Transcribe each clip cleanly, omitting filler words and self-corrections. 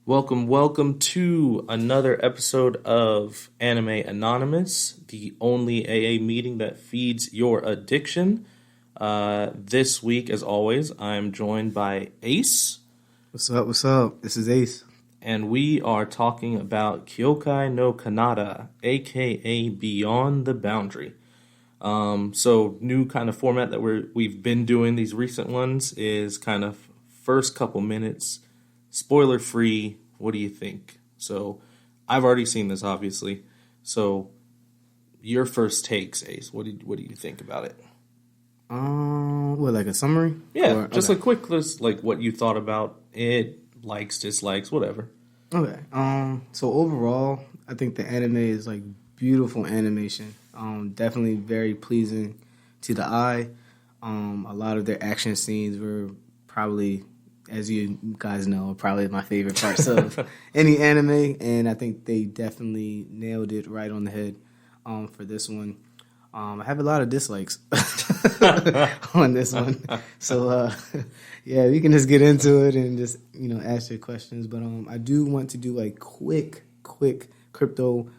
Welcome to another episode of Anime Anonymous, the only AA meeting that feeds your addiction. This week, as always, I'm joined by Ace. What's up? What's up? This is Ace. And we are talking about Kyokai no Kanata, aka Beyond the Boundary. So new kind of format that we've been doing these recent ones is kind of first couple minutes, spoiler free. What do you think? So I've already seen this, obviously. So your first takes, Ace. What do you think about it? What, like a summary? Yeah, just a quick list, like what you thought about it, likes, dislikes, whatever. Okay. So overall, I think the anime is like beautiful animation. Definitely very pleasing to the eye. A lot of their action scenes were probably, as you guys know, probably my favorite parts of any anime, and I think they definitely nailed it right on the head for this one. I have a lot of dislikes on this one. So, yeah, we can just get into it and just, ask your questions. But I do want to do like quick crypto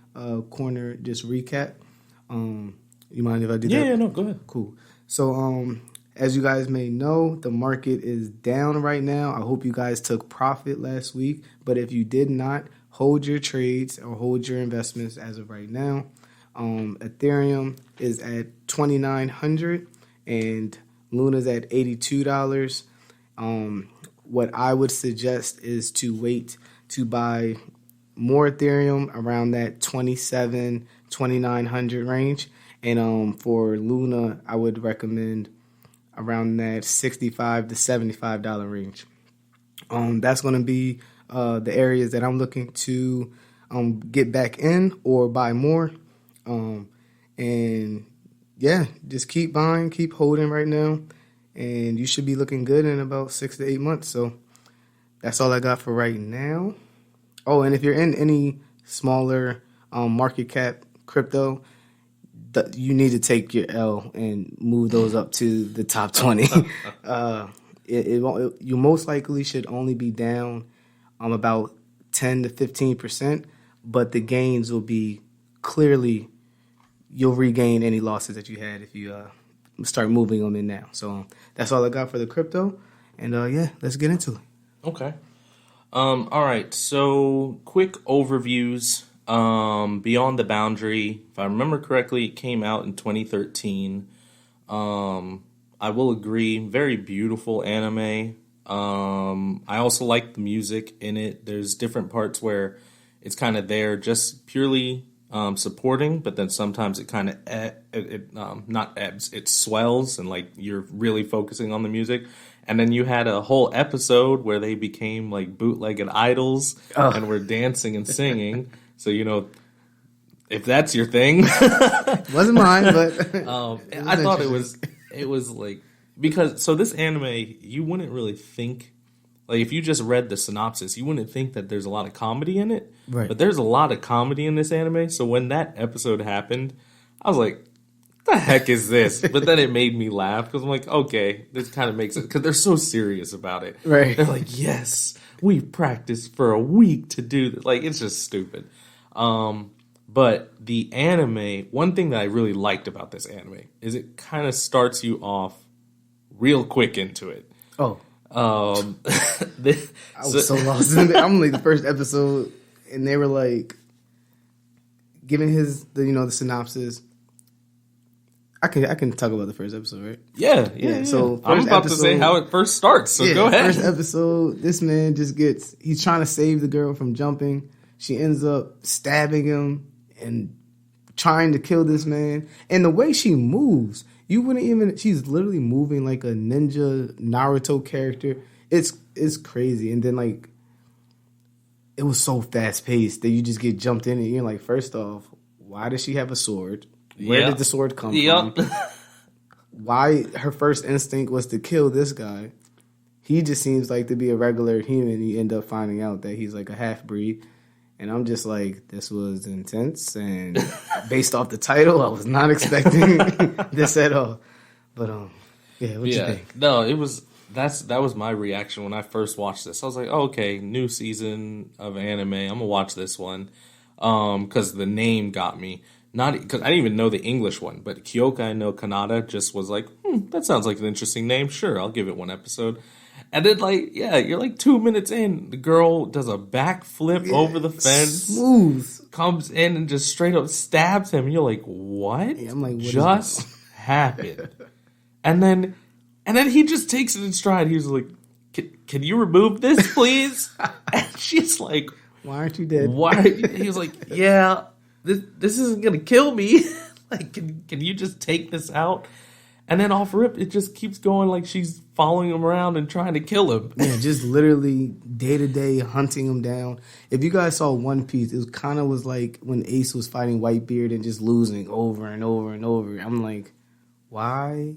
corner just recap. You mind if I do that? Yeah, no, go ahead. Cool. So, as you guys may know, the market is down right now. I hope you guys took profit last week. But if you did not, hold your trades or hold your investments as of right now. Ethereum is at $2,900 and Luna's at $82. What I would suggest is to wait to buy more Ethereum around that $2,900 range. And for Luna, I would recommend around that $65 to $75 range. That's going to be the areas that I'm looking to get back in or buy more. And yeah, just keep buying, keep holding right now, and you should be looking good in about 6 to 8 months. So that's all I got for right now. Oh, and if you're in any smaller market cap crypto, you need to take your L and move those up to the top 20. You most likely should only be down about 10 to 15%, but the gains will be clearly. You'll regain any losses that you had if you start moving them in now. So that's all I got for the crypto. And yeah, let's get into it. Okay. All right. So quick overviews. Beyond the Boundary, if I remember correctly, it came out in 2013. I will agree, very beautiful anime. I also like the music in it. There's different parts where it's kind of there just purely supporting, but then sometimes it kind of not ebbs, it swells, and like you're really focusing on the music. And then you had a whole episode where they became like bootlegged idols and were dancing and singing. So if that's your thing, it wasn't mine, but I thought it was like, because so this anime, you wouldn't really think, like if you just read the synopsis, you wouldn't think that there's a lot of comedy in it. Right. But there's a lot of comedy in this anime. So when that episode happened, I was like, what the heck is this? But then it made me laugh because I'm like, okay, this kind of makes it, because they're so serious about it. Right. They're like, yes, we've practiced for a week to do this. Like, it's just stupid. But the anime, one thing that I really liked about this anime is it kind of starts you off real quick into it. Oh. I was so lost in it. I'm like the first episode, and they were like giving the synopsis. I can talk about the first episode, right? Yeah. So I'm about to say how it first starts. So go ahead. First episode, this man he's trying to save the girl from jumping. She ends up stabbing him and trying to kill this man. And the way she moves, she's literally moving like a ninja Naruto character. It's crazy. And then like, it was so fast paced that you just get jumped in and you're like, first off, why does she have a sword? Where did the sword come from? Why her first instinct was to kill this guy? He just seems like to be a regular human. You end up finding out that he's like a half-breed. And I'm just like, this was intense. And based off the title, I was not expecting this at all. But, yeah, what you think? No, it was that was my reaction when I first watched this. I was like, oh, okay, new season of anime. I'm gonna watch this one because the name got me. Not because I didn't even know the English one, but Kyokai no Kanata just was like, that sounds like an interesting name. Sure, I'll give it one episode. And then, like, yeah, you're like 2 minutes in, the girl does a backflip over the fence, smooth, comes in and just straight up stabs him. You're like, what? Yeah, I'm like, what just happened? And then he just takes it in stride. He was like, can you remove this, please? And she's like, why aren't you dead? Why? He was like, yeah, this isn't gonna kill me. Like, can you just take this out? And then off rip, it just keeps going like she's following him around and trying to kill him. Yeah, just literally day to day hunting him down. If you guys saw One Piece, it was like when Ace was fighting Whitebeard and just losing over and over and over. I'm like, why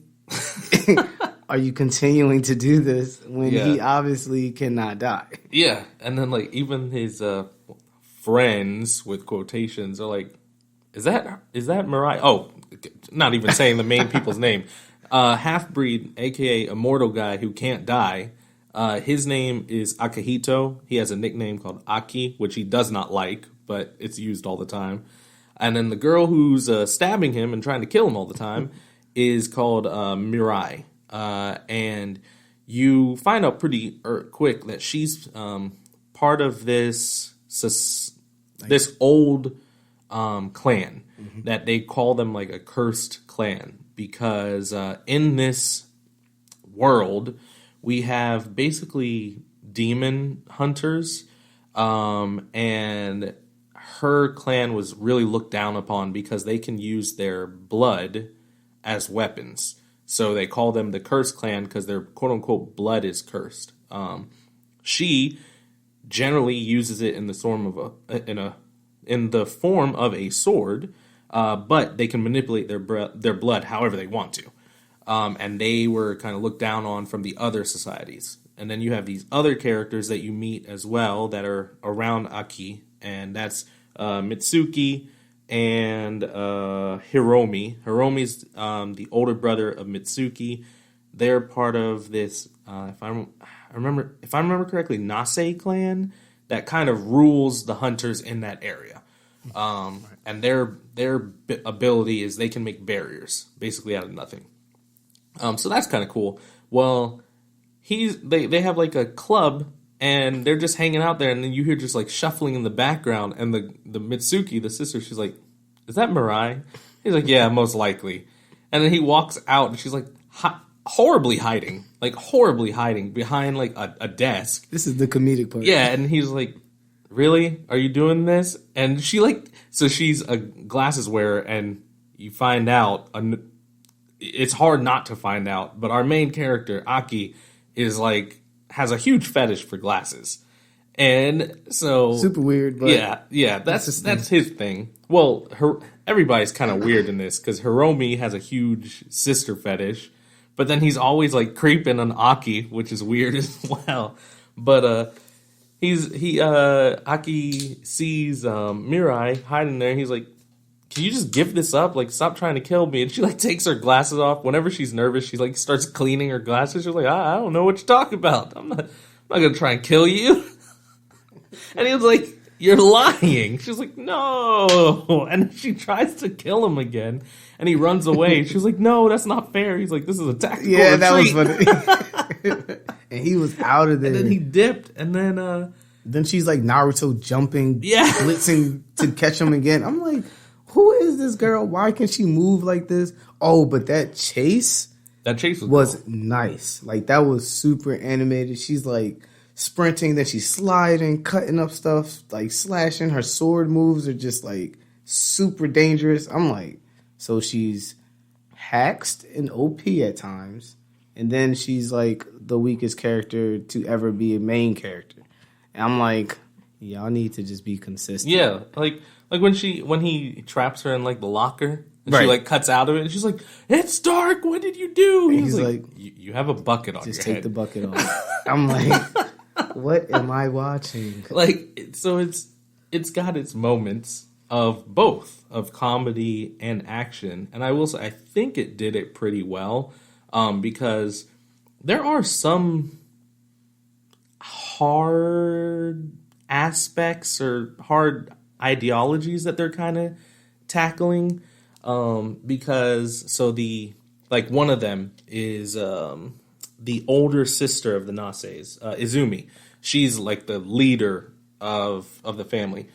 are you continuing to do this when he obviously cannot die? Yeah, and then like even his friends with quotations are like, is that Mirai? Oh, not even saying the main people's name. Half-breed, a.k.a. immortal guy who can't die. His name is Akihito. He has a nickname called Aki, which he does not like, but it's used all the time. And then the girl who's stabbing him and trying to kill him all the time is called Mirai. And you find out pretty quick that she's part of this old clan that they call them like a cursed clan because in this world we have basically demon hunters and her clan was really looked down upon because they can use their blood as weapons. So they call them the cursed clan because their quote unquote blood is cursed. She generally uses it in the form of a sword, but they can manipulate their blood however they want to. And they were kind of looked down on from the other societies. And then you have these other characters that you meet as well that are around Aki, and that's Mitsuki and Hiromi. Hiromi's the older brother of Mitsuki. They're part of this, if I remember correctly, Nase clan that kind of rules the hunters in that area. And their ability is they can make barriers basically out of nothing. So that's kind of cool. Well, they have like a club and they're just hanging out there, and then you hear just like shuffling in the background, and the Mitsuki, the sister, she's like, "Is that Mirai?" He's like, "Yeah, most likely." And then he walks out, and she's like horribly hiding behind like a desk. This is the comedic part. Yeah, and he's like, "Really? Are you doing this?" And she so she's a glasses wearer, and you find out, it's hard not to find out, but our main character, Aki, is like, has a huge fetish for glasses. And so super weird, but yeah, that's his thing. Well, everybody's kind of weird in this because Hiromi has a huge sister fetish, but then he's always like creeping on Aki, which is weird as well. But Aki sees Mirai hiding there. He's like, "Can you just give this up? Like, stop trying to kill me." And she like takes her glasses off. Whenever she's nervous, she like starts cleaning her glasses. She's like, I don't know what you're talking about. I'm not gonna try and kill you. And he was like, "You're lying." She's like, "No." And she tries to kill him again, and he runs away. She's like, "No, that's not fair." He's like, "This is a tactical retreat." That was funny. And he was out of there. And then he dipped, and then she's like Naruto jumping, yeah, blitzing to catch him again. I'm like, who is this girl? Why can she move like this? Oh, but that chase was cool. Nice. Like, that was super animated. She's like sprinting, then she's sliding, cutting up stuff, like slashing. Her sword moves are just like super dangerous. I'm like, so she's haxed and OP at times, and then she's like the weakest character to ever be a main character. And I'm like, y'all need to just be consistent. Yeah, like when he traps her in like the locker, and she like cuts out of it, and she's like, "It's dark. What did you do?" And he's like, you have a bucket on your head. Just take the bucket off. I'm like, what am I watching? Like, so it's got its moments of both of comedy and action, and I will say I think it did it pretty well, because there are some hard aspects or hard ideologies that they're kind of tackling, because so the like one of them is the older sister of the Nases, Izumi. She's like the leader of the family.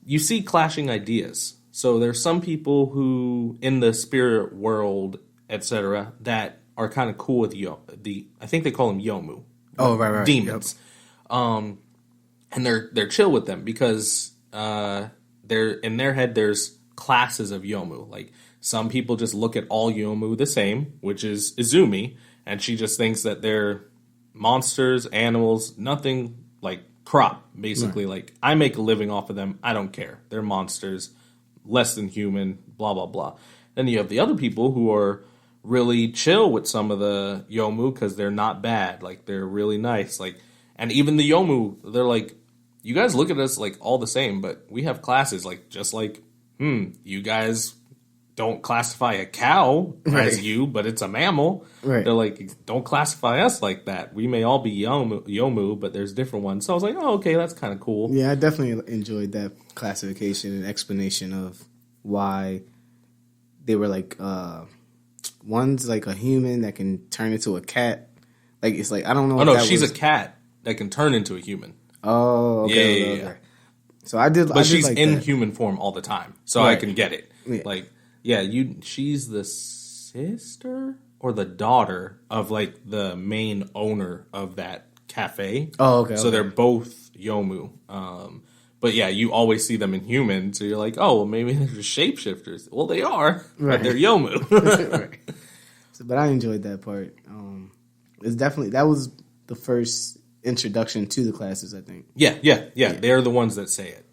You see clashing ideas. So there's some people who in the spirit world, etc., that are kind of cool with I think they call them Yomu. Oh, right. Demons. And they're chill with them because they're in their head there's classes of Yomu. Like some people just look at all Yomu the same, which is Izumi, and she just thinks that they're monsters, animals, nothing like crop, basically. Right. Like I make a living off of them. I don't care. They're monsters, less than human, blah blah blah. Then you have the other people who are really chill with some of the Yomu because they're not bad. Like they're really nice. Like, and even the Yomu, they're like, you guys look at us like all the same, but we have classes. Like just like, you guys don't classify a cow as you, but it's a mammal. Right. They're like, don't classify us like that. We may all be Yomu, but there's different ones. So I was like, oh, okay, that's kind of cool. Yeah, I definitely enjoyed that classification and explanation of why they were like, one's like a human that can turn into a cat. Like, it's like, I don't know. Oh, no, she's a cat that can turn into a human. Oh, okay. Yeah. So I did, but she's like in that. Human form all the time, so I can get it. Yeah. Like, yeah, she's the sister or the daughter of like the main owner of that cafe. Oh, okay. So they're both Yomu. But yeah, you always see them in human, so you're like, oh, well, maybe they're just shapeshifters. Well, they are, but they're Yomu. Right. But I enjoyed that part. It's definitely, that was the first introduction to the classes, I think. Yeah. They're the ones that say it.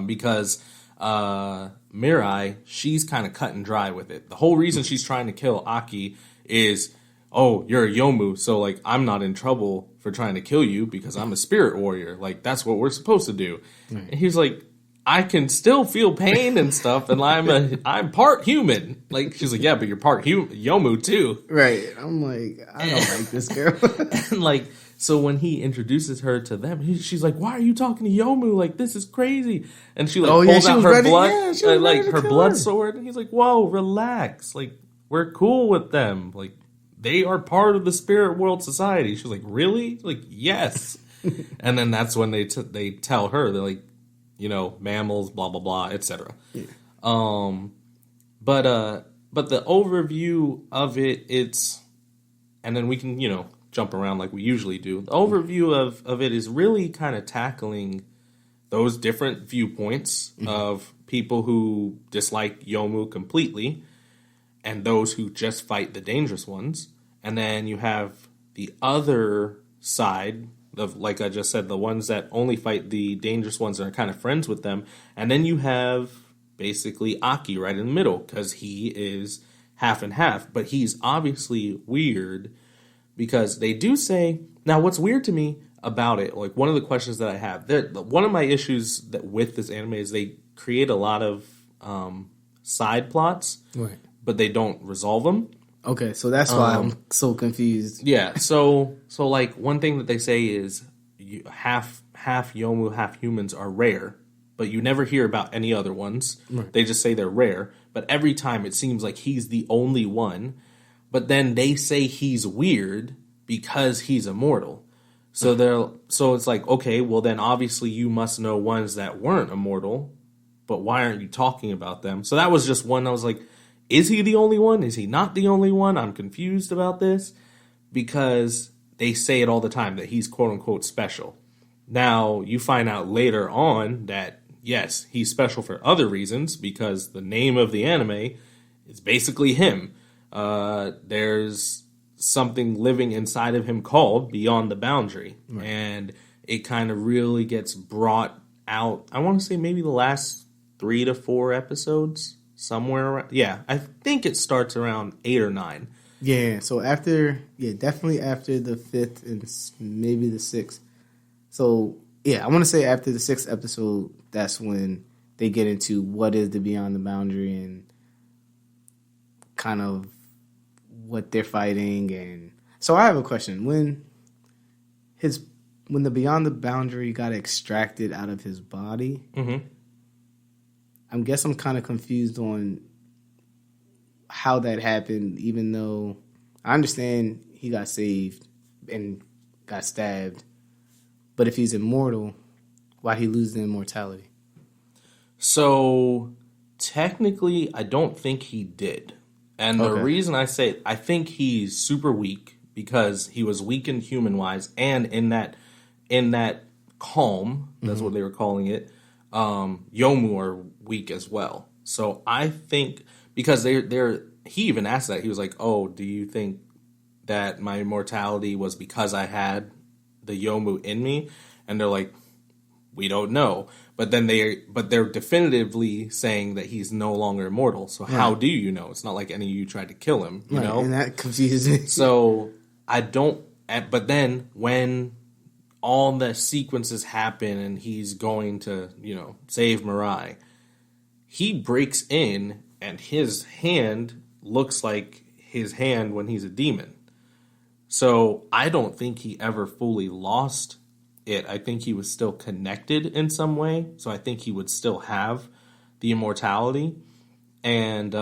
Because Mirai, she's kind of cut and dry with it. The whole reason she's trying to kill Aki is, oh, you're a Yomu, so like I'm not in trouble for trying to kill you because I'm a spirit warrior. Like that's what we're supposed to do. Right. And he's like, I can still feel pain and stuff, and I'm part human. Like she's like, yeah, but you're part Yomu too. Right. I'm like, I don't like this girl. And like, so when he introduces her to them, she's like, why are you talking to Yomu? Like this is crazy. And she like pulls out her blood, like her blood sword. And he's like, whoa, relax. Like we're cool with them. Like they are part of the spirit world society. She's like, really? Like yes. And then that's when they tell her, they're like, you know, mammals, blah blah blah, etc. Yeah. But the overview of it's, and then we can jump around like we usually do. The overview of it is really kind of tackling those different viewpoints of people who dislike Yomu completely, and those who just fight the dangerous ones, and then you have the other side of, like I just said, the ones that only fight the dangerous ones and are kind of friends with them. And then you have basically Aki right in the middle because he is half and half. But he's obviously weird because they do say... Now, what's weird to me about it, like one of the questions that I have... One of my issues with this anime is they create a lot of side plots, right, but they don't resolve them. Okay, so that's why I'm so confused. Yeah, so like one thing that they say is half Yomu, half humans are rare, but you never hear about any other ones. Right. They just say they're rare, but every time it seems like he's the only one. But then they say he's weird because he's immortal. So it's like, okay, well then obviously you must know ones that weren't immortal, but why aren't you talking about them? So that was just one I was like, is he the only one? Is he not the only one? I'm confused about this because they say it all the time that he's quote unquote special. Now you find out later on that yes, he's special for other reasons because the name of the anime is basically him. There's something living inside of him called Beyond the Boundary. Right. And it kind of really gets brought out, I want to say maybe the last 3 to 4 episodes. Somewhere around, yeah, I think it starts around 8 or 9. Yeah, so definitely after the 5th and maybe the 6th. So yeah, I want to say after the 6th episode, that's when they get into what is the Beyond the Boundary and kind of what they're fighting, and So I have a question. When the Beyond the Boundary got extracted out of his body, I'm kind of confused on how that happened, even though I understand he got saved and got stabbed. But if he's immortal, why'd he lose the immortality? So technically, I don't think he did. And the reason I say I think he's super weak because he was weakened human-wise, and in that calm, that's what they were calling it, Yomu are weak as well. So I think because he even asked that, he was like, "Oh, do you think that my immortality was because I had the Yomu in me?" And they're like, "We don't know." But they're definitively saying that he's no longer immortal. So how do you know? It's not like any of you tried to kill him, you know? And that confuses me. So I don't. But then when all the sequences happen and he's going to, save Mirai, he breaks in and his hand looks like his hand when he's a demon. So I don't think he ever fully lost it. I think he was still connected in some way. So I think he would still have the immortality. And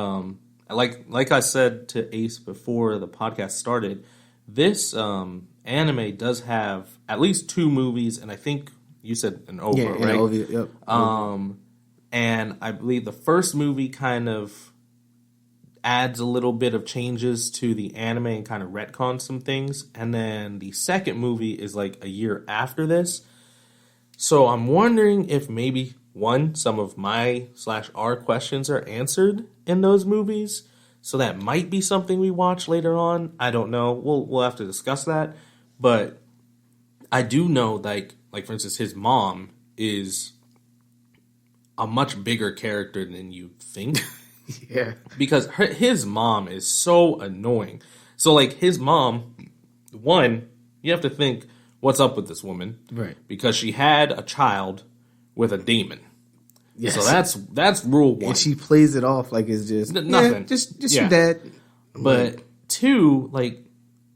like I said to Ace before the podcast started, this anime does have at least 2 movies, and I think you said an OVA, right? An OVA, yep. And I believe the first movie kind of adds a little bit of changes to the anime and kind of retcons some things. And then the second movie is like a year after this. So I'm wondering if maybe, some of my /our questions are answered in those movies. So that might be something we watch later on. I don't know. We'll have to discuss that. But I do know, like for instance, his mom is a much bigger character than you think. Yeah. Because his mom is so annoying. So, like, his mom, one, you have to think, what's up with this woman? Right. Because she had a child with a demon. Yes. So that's rule 1. And she plays it off like it's just nothing. Just your dad. But 2, like,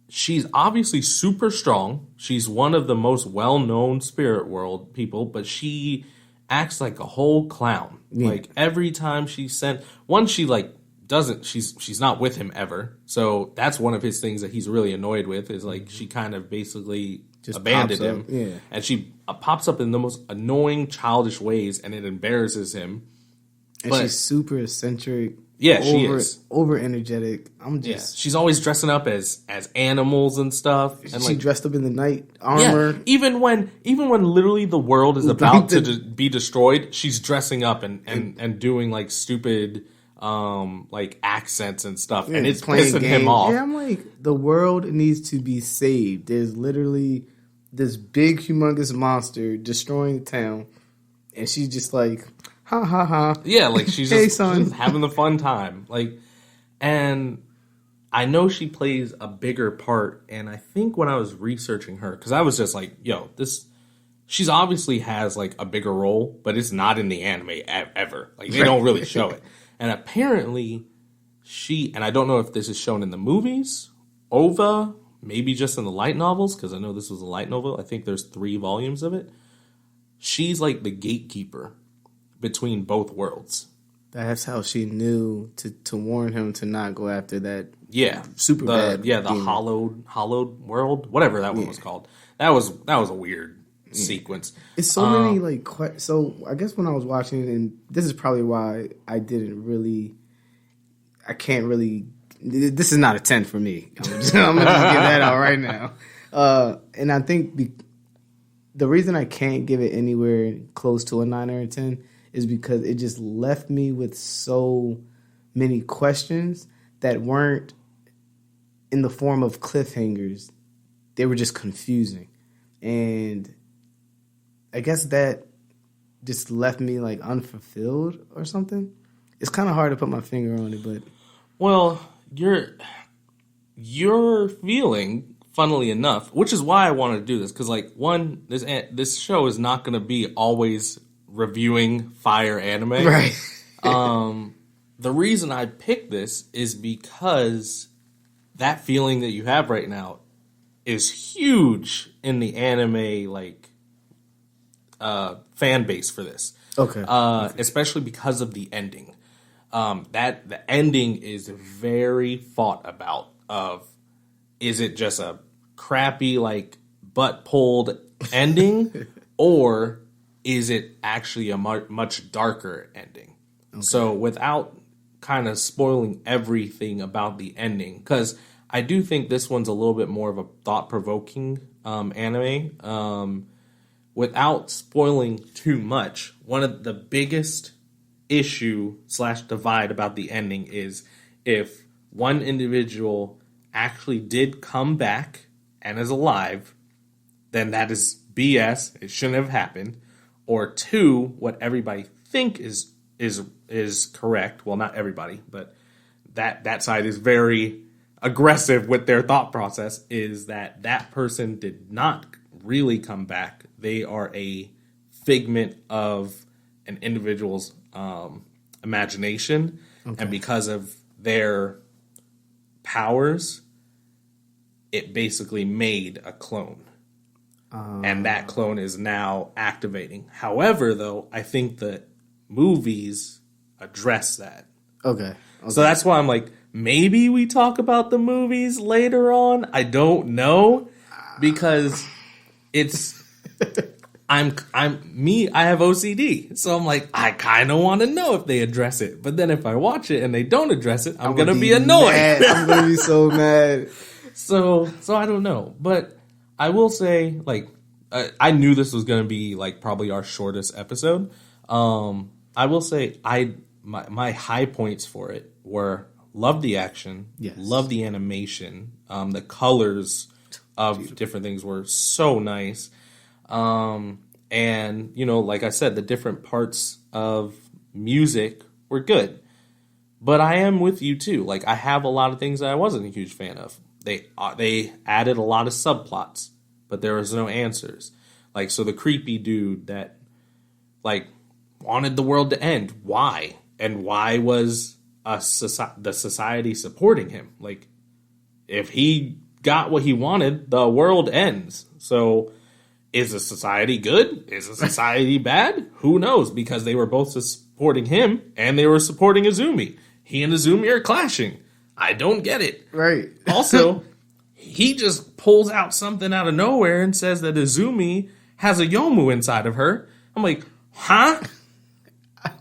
she's obviously super strong. She's one of the most well-known spirit world people, but she acts like a whole clown. Yeah. Like every time she sent she like doesn't she's not with him ever. So that's one of his things that he's really annoyed with is like she kind of basically just abandoned him. Yeah. And she pops up in the most annoying childish ways and it embarrasses him. And she's super eccentric. Yeah, she is over energetic. She's always dressing up as animals and stuff. And she dressed up in the night armor. Yeah, even when literally the world is about to be destroyed, she's dressing up and doing like stupid like accents and stuff, and it's pissing him off. Yeah, I'm like, the world needs to be saved. There's literally this big, humongous monster destroying the town, and she's just like, ha ha ha. Yeah, like she's hey, just son. having the fun time. Like, and I know she plays a bigger part. And I think when I was researching her, because I was just like, yo, she's obviously has like a bigger role, but it's not in the anime ever. Like they don't really show it. And apparently and I don't know if this is shown in the movies, OVA, maybe just in the light novels, because I know this was a light novel. I think there's 3 volumes of it. She's like the gatekeeper between both worlds. That's how she knew to warn him to not go after that. Yeah, super bad. Yeah, the hollowed world, whatever that one was called. That was a weird sequence. It's so many like. So I guess when I was watching, and this is probably why I didn't really. I can't really. This is not a 10 for me. I'm gonna just get that out right now. And I think the reason I can't give it anywhere close to a 9 or a 10 is because it just left me with so many questions that weren't in the form of cliffhangers. They were just confusing. And I guess that just left me like unfulfilled or something. It's kind of hard to put my finger on it, but... Well, you're feeling, funnily enough, which is why I wanted to do this, because like, one, this show is not going to be always reviewing fire anime. Right. The reason I picked this is because that feeling that you have right now is huge in the anime fan base for this. Okay. Especially because of the ending. That the ending is very thought about. Of is it just a crappy butt pulled ending, or is it actually a much darker ending? Okay. So without kind of spoiling everything about the ending, because I do think this one's a little bit more of a thought-provoking anime. Without spoiling too much, one of the biggest issue/divide about the ending is if one individual actually did come back and is alive, then that is BS. It shouldn't have happened. Or two, what everybody think is correct. Well, not everybody, but that side is very aggressive with their thought process, is that person did not really come back. They are a figment of an individual's imagination. Okay. And because of their powers, it basically made a clone. And that clone is now activating. However, though, I think the movies address that. Okay. So that's why I'm like, maybe we talk about the movies later on. I don't know, because it's I have OCD. So I'm like, I kind of want to know if they address it. But then if I watch it and they don't address it, I'm going to be annoyed. I'm going to be so mad. So I don't know. But I will say, I knew this was going to be probably our shortest episode. I will say my high points for it were love the action, yes, love the animation, the colors of different things were so nice. And like I said, the different parts of music were good. But I am with you too. I have a lot of things that I wasn't a huge fan of. They added a lot of subplots, but there was no answers. So the creepy dude that wanted the world to end. Why? And why was the society supporting him? If he got what he wanted, the world ends. So is the society good? Is the society bad? Who knows? Because they were both supporting him and they were supporting Izumi. He and Izumi are clashing. I don't get it. Right. Also, he just pulls out something out of nowhere and says that Izumi has a Yomu inside of her. I'm like, huh?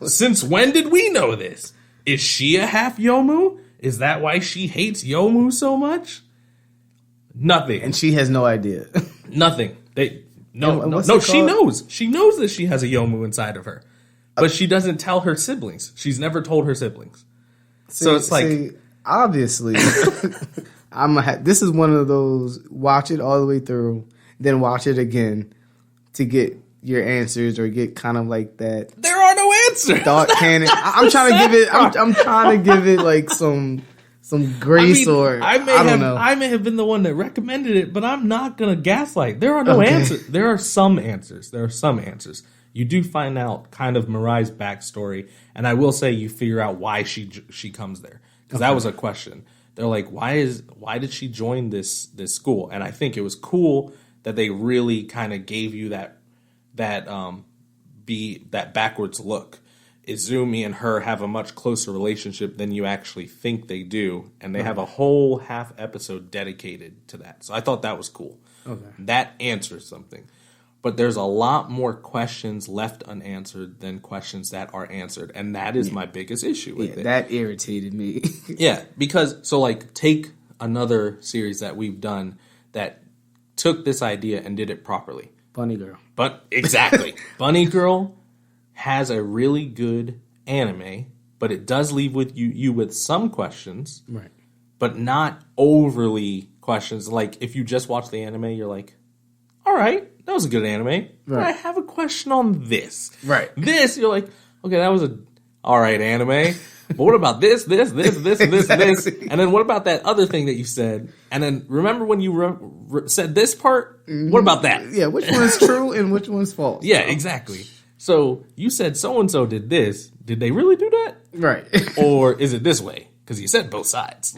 Since when did we know this? Is she a half Yomu? Is that why she hates Yomu so much? Nothing. And she has no idea. Nothing. No, she knows. She knows that she has a Yomu inside of her. But she doesn't tell her siblings. She's never told her siblings. So it's obviously, this is one of those, watch it all the way through, then watch it again to get your answers or get kind of that. There are no answers. Thought canon. I'm trying to give it. I'm trying to give it some grace, or I don't know. I may have been the one that recommended it, but I'm not gonna gaslight. There are no answers. There are some answers. You do find out kind of Mirai's backstory, and I will say you figure out why she comes there, because that was a question. They're like, why did she join this school? And I think it was cool that they really kind of gave you that backwards look. Izumi and her have a much closer relationship than you actually think they do, and they have a whole half episode dedicated to that. So I thought that was cool. Okay. That answers something. But there's a lot more questions left unanswered than questions that are answered, and that is my biggest issue with it. That irritated me. Yeah, because take another series that we've done that took this idea and did it properly. Bunny Girl. But exactly. Bunny Girl has a really good anime, but it does leave with you with some questions. Right. But not overly questions. If you just watch the anime, you're like, all right, that was a good anime. Right. But I have a question on this. Right. This, you're like, okay, that was a all right anime. But what about this, and this? And then what about that other thing that you said? And then remember when you said this part? Mm-hmm. What about that? Yeah, which one's true and which one's false? Yeah, exactly. So you said so-and-so did this. Did they really do that? Right. Or is it this way? Because you said both sides.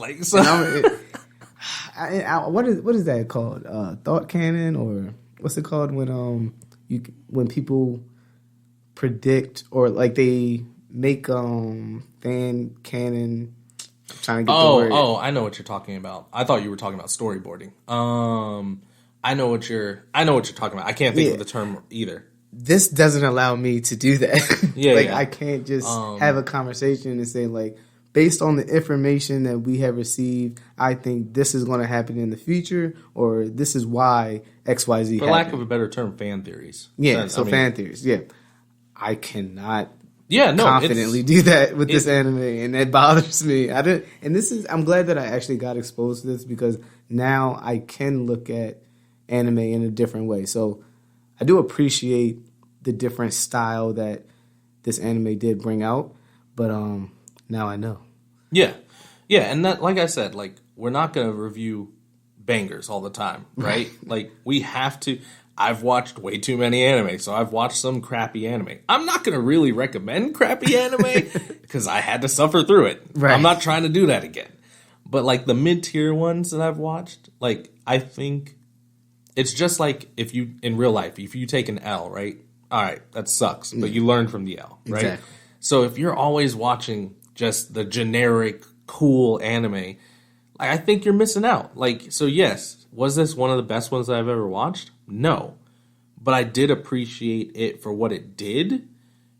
what is that called? Thought canon, or what's it called when people predict or like they make fan canon. I'm trying to get the word. Oh, I know what you're talking about. I thought you were talking about storyboarding. I know what you're talking about. I can't think of the term either. This doesn't allow me to do that. Yeah, I can't just have a conversation and say like, based on the information that we have received, I think this is going to happen in the future, or this is why XYZ. For lack of a better term, fan theories. Yeah, fan theories. Yeah, I cannot. Confidently do that with this anime, and it bothers me. I'm glad that I actually got exposed to this, because now I can look at anime in a different way. So I do appreciate the different style that this anime did bring out, but now I know. Yeah, and that, like I said, like, we're not going to review bangers all the time, right? Like, we have to. I've watched way too many anime, so I've watched some crappy anime. I'm not going to really recommend crappy anime because I had to suffer through it. Right. I'm not trying to do that again. But like the mid-tier ones that I've watched, like, I think it's just like in real life, if you take an L, right? All right, that sucks, but you learn from the L, right? Exactly. So if you're always watching just the generic cool anime, like, I think you're missing out. Like, so yes, was this one of the best ones that I've ever watched? No. But I did appreciate it for what it did,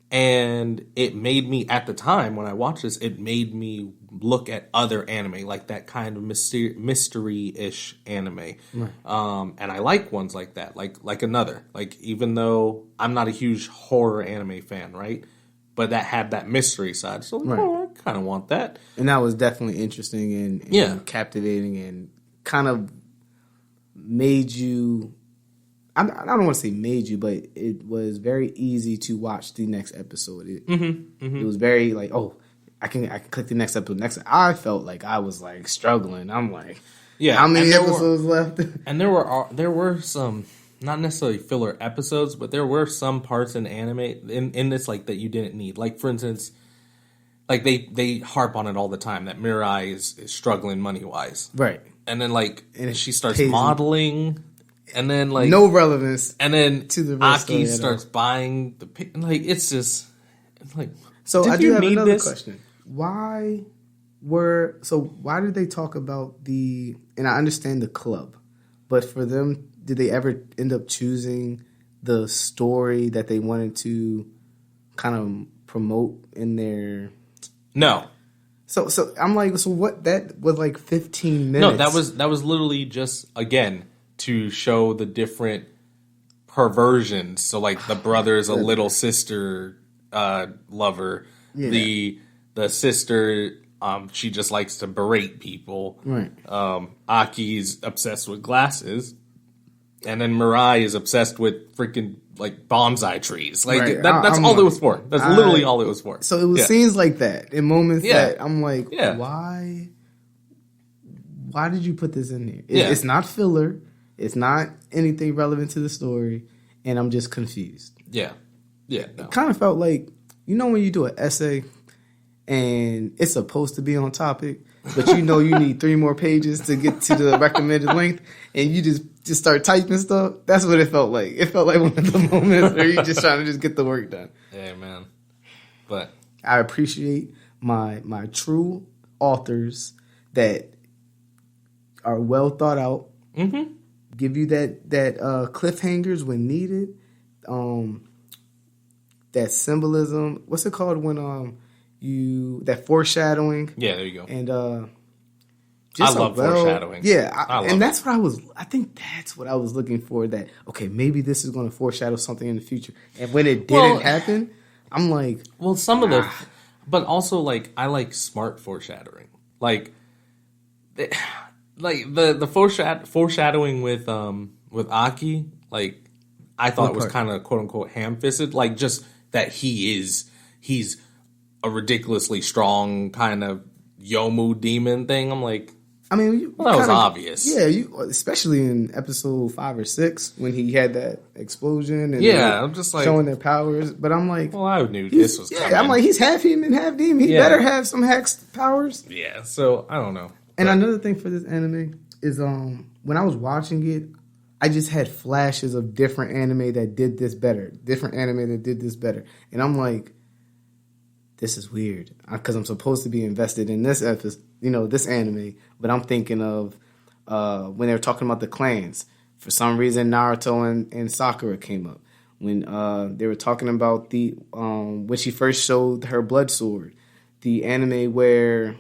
and it made me, at the time when I watched this, it made me look at other anime, like that kind of mystery-ish anime. Right. And I like ones like that, like Another. Like, even though I'm not a huge horror anime fan, right? But that had that mystery side. So, like, I kind of want that. And that was definitely interesting and captivating, and kind of made you... I don't want to say made you, but it was very easy to watch the next episode. It was very like, I can click the next episode. I felt like I was like struggling. I'm like, how many episodes left? And there were some, not necessarily filler episodes, but there were some parts in anime in this, like, that you didn't need. Like, for instance, like they harp on it all the time that Mirai is struggling money wise, right? And then she starts modeling. And then, like, no relevance, and then to the Aki starts buying the like. It's just like. So I do have another question. Why did they talk about the? And I understand the club, but for them, did they ever end up choosing the story that they wanted to kind of promote in their? No. So I'm like, so what? That was like 15 minutes. No, that was literally just, again, to show the different perversions. So, like, the brother is a little sister lover. Yeah. The sister, she just likes to berate people. Right. Aki's obsessed with glasses. And then Mirai is obsessed with freaking, like, bonsai trees. Like, right. That's all it was for. That's literally all it was for. So it was scenes like that, in moments that I'm like, why did you put this in there? It's not filler. It's not anything relevant to the story, and I'm just confused. Yeah. No. It kind of felt like, when you do an essay and it's supposed to be on topic, but you need 3 more pages to get to the recommended length, and you just start typing stuff. That's what it felt like. It felt like one of the moments where you're just trying to just get the work done. Yeah, man. But I appreciate my true authors that are well thought out. Mm-hmm. Give you that cliffhangers when needed. That symbolism. What's it called when that foreshadowing? Yeah, there you go. And I love foreshadowing. Yeah, that's what I think that's what I was looking for. That maybe this is going to foreshadow something in the future. And when it didn't happen, I'm like, some of the, but also, like, I like smart foreshadowing, like. Like the foreshadowing with Aki, like, I thought it was kind of quote unquote ham-fisted, like, just that he's a ridiculously strong kind of Yomu demon thing. I'm like, I mean, that was obvious. Yeah, especially in episode 5 or 6 when he had that explosion and I'm just like showing their powers. But I'm like, well, I knew this was coming. I'm like, he's half human, half demon. He better have some hex powers. Yeah, so I don't know. And another thing for this anime, is when I was watching it, I just had flashes of different anime that did this better, and I'm like, this is weird because I'm supposed to be invested in this episode, this anime, but I'm thinking of when they were talking about the clans. For some reason, Naruto and Sakura came up when they were talking about the when she first showed her blood sword, the anime where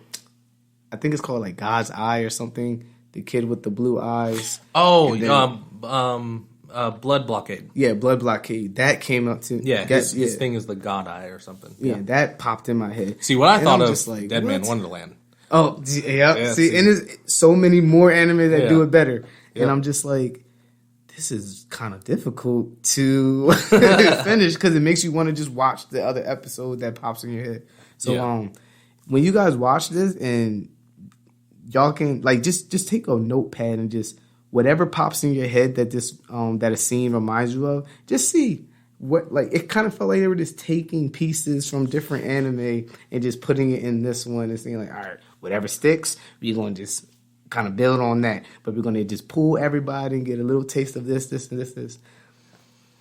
I think it's called like God's Eye or something. The kid with the blue eyes. Oh, Blood Blockade. Yeah, Blood Blockade. That came up too. Yeah, his thing is the God Eye or something. Yeah, that popped in my head. See, what I thought of like, Dead Man Wonderland. Oh, yeah. See, and there's so many more anime that do it better. Yep. And I'm just like, this is kind of difficult to finish because it makes you want to just watch the other episode that pops in your head. So, when you guys watch this and y'all can like just take a notepad and just whatever pops in your head that this that a scene reminds you of, just see what, like, it kind of felt like they were just taking pieces from different anime and just putting it in this one and saying like, all right, whatever sticks, we're going to just kind of build on that, but we're going to just pull everybody and get a little taste of this and this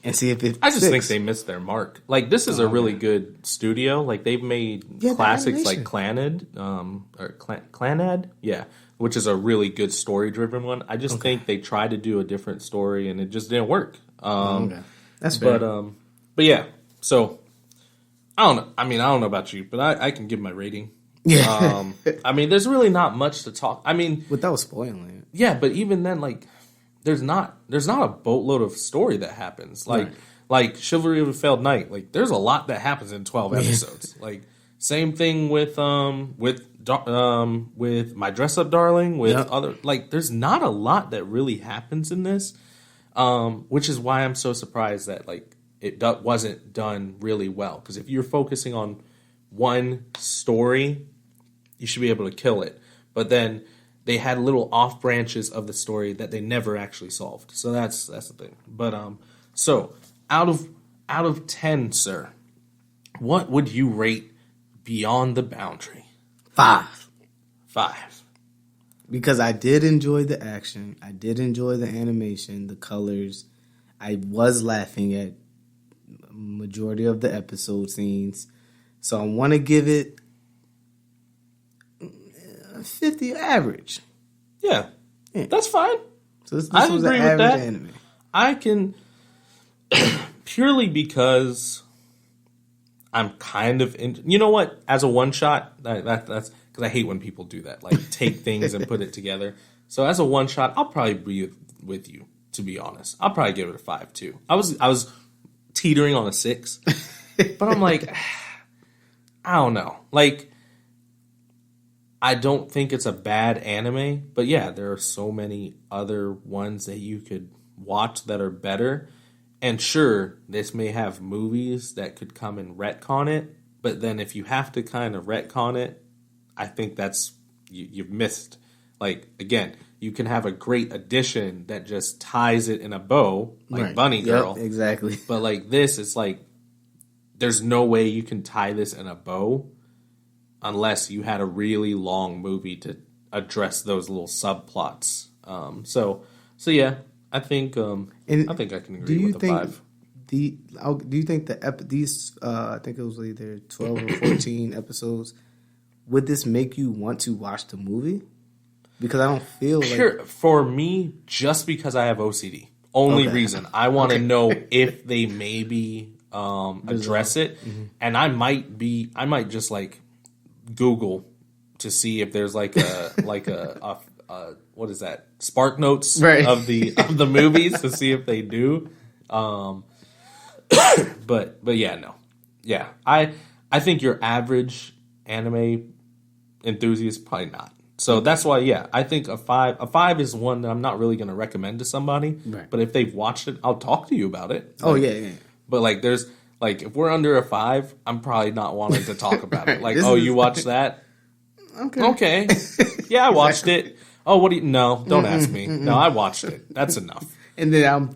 and see if it I just think they missed their mark. Like, this is a really good studio. Like, they've made classics like Clannad, which is a really good story-driven one. I just think they tried to do a different story, and it just didn't work. That's fair. But yeah, so, I don't know. I mean, I don't know about you, but I can give my rating. Yeah. I mean, there's really not much to talk. I mean... Without spoiling it. Yeah, but even then, like... There's not a boatload of story that happens. Like Chivalry of a Failed Knight. Like, there's a lot that happens in 12 episodes. Like, same thing with My Dress Up Darling, with other, like, there's not a lot that really happens in this. Which is why I'm so surprised that, like, it wasn't done really well. Because if you're focusing on one story, you should be able to kill it. But then they had little off branches of the story that they never actually solved. So that's the thing. But so out of 10, sir, what would you rate Beyond the Boundary? 5. 5. Because I did enjoy the action. I did enjoy the animation, the colors. I was laughing at majority of the episode scenes. So I want to give it 50 average. Yeah. That's fine. So this was an average anime. I can purely because I'm kind of you know what? As a one shot, that's because I hate when people do that, like take things and put it together. So as a one shot, I'll probably be with you. To be honest, I'll probably give it a 5 too. I was teetering on a 6, but I'm like, I don't know, like. I don't think it's a bad anime, but yeah, there are so many other ones that you could watch that are better. And sure, this may have movies that could come and retcon it, but then if you have to kind of retcon it, I think that's you've missed. Like, again, you can have a great addition that just ties it in a bow, like Bunny Girl. Yep, exactly. But like this, it's like there's no way you can tie this in a bow unless you had a really long movie to address those little subplots. So yeah, I think I can agree with the 5. Do you think these I think it was either 12 or 14 episodes, would this make you want to watch the movie? Because I don't feel like... For me, just because I have OCD. Only reason. I want to know if they maybe address it. Mm-hmm. And I might just like Google to see if there's like a what is that? Spark Notes of the movies to see if they do. But yeah, no. Yeah. I think your average anime enthusiast probably not. So that's why, yeah, I think a 5 is one that I'm not really going to recommend to somebody. Right. But if they've watched it, I'll talk to you about it. Oh, yeah. But like, there's like, if we're under a 5, I'm probably not wanting to talk about it. Like, you watched that? Okay. Yeah, I watched it. Oh, what do you? No, don't ask me. No, I watched it. That's enough. And then I'm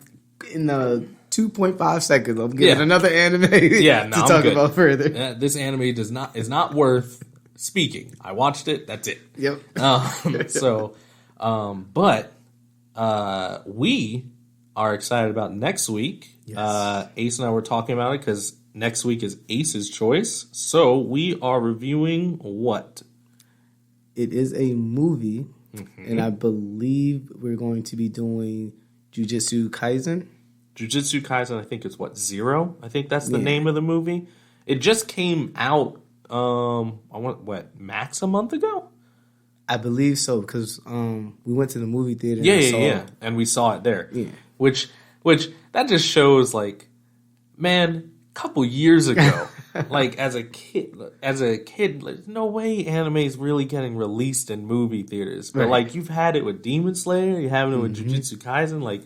in the 2.5 seconds. I'm getting another anime to talk about further. This anime is not worth speaking. I watched it. That's it. Yep. But we are excited about next week. Yes. Ace and I were talking about it because next week is Ace's choice. So we are reviewing what? It is a movie, and I believe we're going to be doing Jujutsu Kaisen. Jujutsu Kaisen, I think it's what, 0? I think that's the name of the movie. It just came out, max a month ago? I believe so, because we went to the movie theater. Yeah. And we saw it there. Yeah. Which that just shows, like, man, a couple years ago, like, as a kid, like, no way anime is really getting released in movie theaters. But, like, you've had it with Demon Slayer, you're having it with Jujutsu Kaisen, like,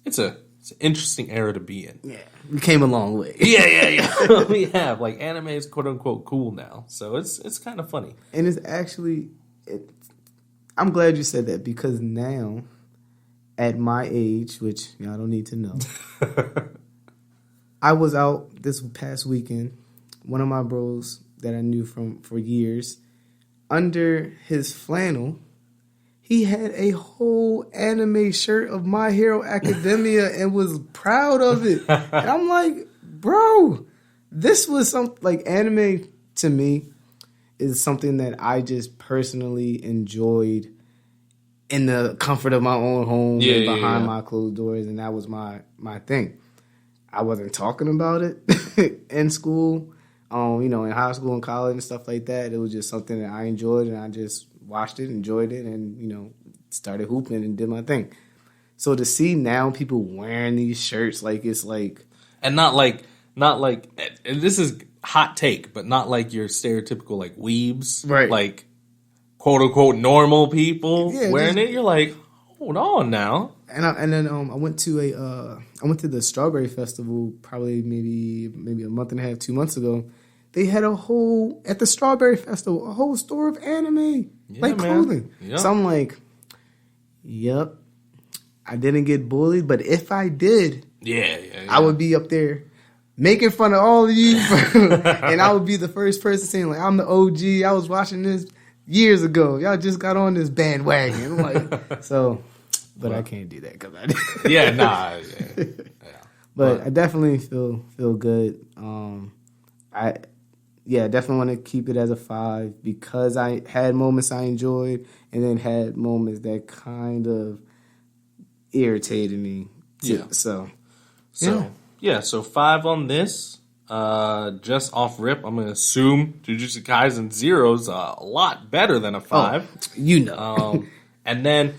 it's an interesting era to be in. Yeah, we came a long way. Yeah. We have. Like, anime is quote-unquote cool now. So it's kind of funny. And it's actually... I'm glad you said that, because now, at my age, which y'all don't need to know, I was out this past weekend. One of my bros that I knew for years, under his flannel, he had a whole anime shirt of My Hero Academia and was proud of it. And I'm like, bro, this was something, like, anime to me is something that I just personally enjoyed in the comfort of my own home and behind my closed doors, and that was my thing. I wasn't talking about it in school, in high school and college and stuff like that. It was just something that I enjoyed, and I just watched it, enjoyed it, and started hooping and did my thing. So to see now people wearing these shirts, like, it's like, and not like, and this is hot take, but not like your stereotypical, like, weebs, right? Like, quote unquote normal people wearing it. You're like, hold on now. And then I went to the Strawberry Festival probably maybe a month and a half, 2 months ago. They had at the Strawberry Festival, a whole store of anime, clothing. Yep. So I'm like, yep, I didn't get bullied, but if I did, I would be up there making fun of all of you, and I would be the first person saying, like, I'm the OG. I was watching this years ago. Y'all just got on this bandwagon. I'm like, so, but I can't do that because I did. But I definitely feel good. I definitely want to keep it as a 5 because I had moments I enjoyed and then had moments that kind of irritated me. So 5 on this. Just off rip, I'm going to assume Jujutsu Kaisen 0's a lot better than a 5. And then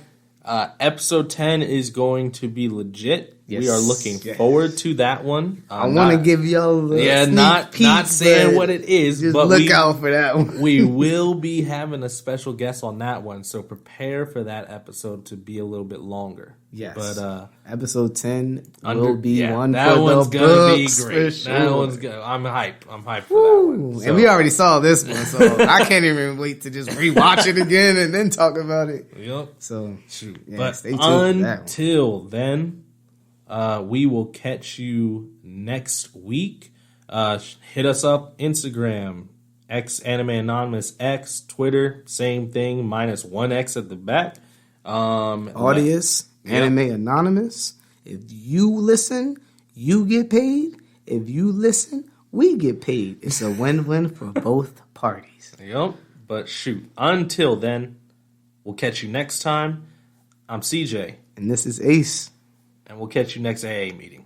episode 10 is going to be legit. Yes. We are looking forward to that one. I want to give y'all not saying what it is, just but look out for that one. We will be having a special guest on that one, so prepare for that episode to be a little bit longer. Yes, but episode 10 will be one that for one's the gonna books, be great. For sure. That one's good. I'm hyped for that one. And we already saw this one, so I can't even wait to just rewatch it again and then talk about it. Yep. So shoot, but stay tuned until then. We will catch you next week. Hit us up, Instagram, X Anime Anonymous X, Twitter, same thing, minus 1 X at the back. Audience, Anime Anonymous. If you listen, you get paid. If you listen, we get paid. It's a win-win for both parties. Yep. But shoot, until then, we'll catch you next time. I'm CJ. And this is Ace. And we'll catch you next AA meeting.